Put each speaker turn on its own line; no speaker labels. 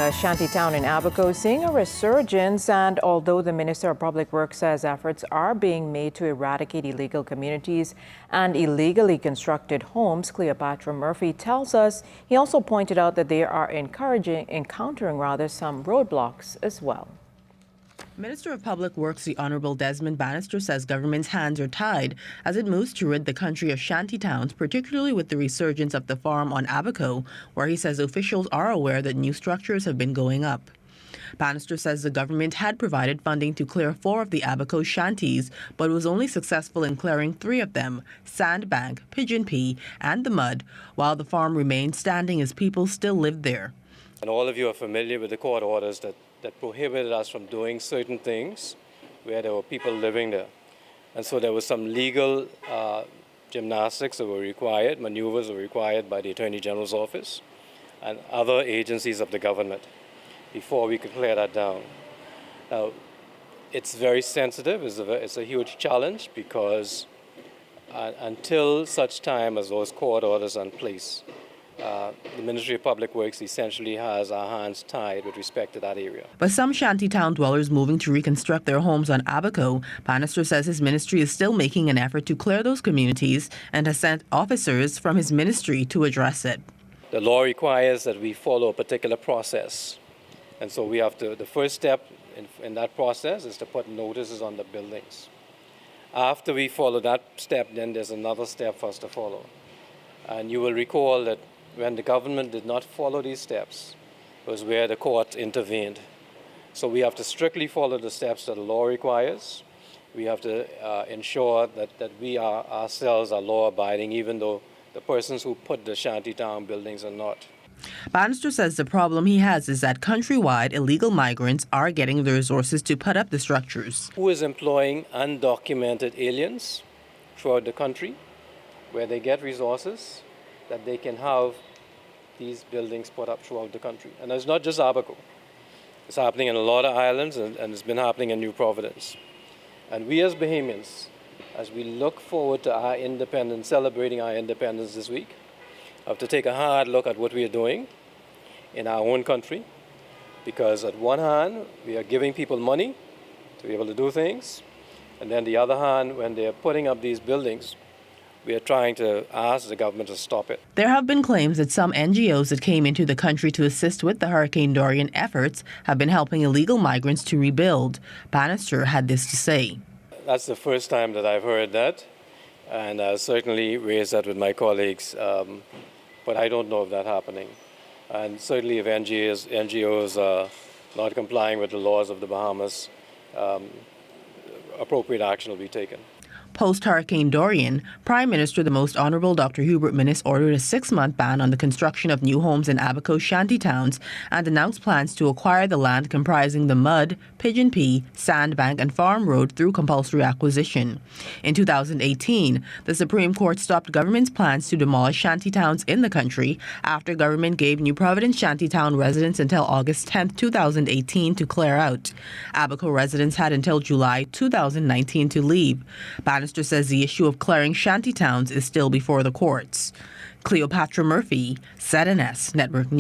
A shantytown in Abaco is seeing a resurgence, and although the Minister of Public Works says efforts are being made to eradicate illegal communities and illegally constructed homes, Cleopatra Murphy tells us he also pointed out that they are encountering some roadblocks as well.
Minister of Public Works, the Honorable Desmond Bannister, says government's hands are tied as it moves to rid the country of shantytowns, particularly with the resurgence of the farm on Abaco, where he says officials are aware that new structures have been going up. Bannister says the government had provided funding to clear 4 of the Abaco shanties, but was only successful in clearing 3 of them, Sandbank, Pigeon Pea, and the Mud, while the farm remained standing as people still lived there.
And all of you are familiar with the court orders that prohibited us from doing certain things where there were people living there. And so there was some legal gymnastics that were required, maneuvers were required by the Attorney General's office and other agencies of the government before we could clear that down. Now, it's very sensitive, it's a huge challenge because until such time as those court orders are in place, the Ministry of Public Works essentially has our hands tied with respect to that area.
But some shantytown dwellers moving to reconstruct their homes on Abaco, Bannister says his ministry is still making an effort to clear those communities and has sent officers from his ministry to address it.
The law requires that we follow a particular process. And so we have to, the first step in that process is to put notices on the buildings. After we follow that step, then there's another step for us to follow. And you will recall that when the government did not follow these steps, it was where the court intervened. So we have to strictly follow the steps that the law requires. We have to ensure that we ourselves are law-abiding, even though the persons who put the shantytown buildings are not.
Bannister says the problem he has is that countrywide illegal migrants are getting the resources to put up the structures.
Who is employing undocumented aliens throughout the country, where they get resources that they can have these buildings put up throughout the country. And it's not just Abaco. It's happening in a lot of islands, and it's been happening in New Providence. And we as Bahamians, as we look forward to our independence, celebrating our independence this week, have to take a hard look at what we are doing in our own country, because at one hand, we are giving people money to be able to do things, and then the other hand, when they're putting up these buildings, we are trying to ask the government to stop it.
There have been claims that some NGOs that came into the country to assist with the Hurricane Dorian efforts have been helping illegal migrants to rebuild. Bannister had this to say.
That's the first time that I've heard that, and I certainly raised that with my colleagues, but I don't know of that happening. And certainly if NGOs are not complying with the laws of the Bahamas, appropriate action will be taken.
Post-Hurricane Dorian, Prime Minister the Most Honourable Dr. Hubert Minnis ordered a 6-month ban on the construction of new homes in Abaco shantytowns and announced plans to acquire the land comprising the Mud, Pigeon Pea, Sandbank and Farm Road through compulsory acquisition. In 2018, the Supreme Court stopped government's plans to demolish shantytowns in the country after government gave New Providence shantytown residents until August 10, 2018 to clear out. Abaco residents had until July 2019 to leave. Bannister says the issue of clearing shantytowns is still before the courts. Cleopatra Murphy, ZNS Network News.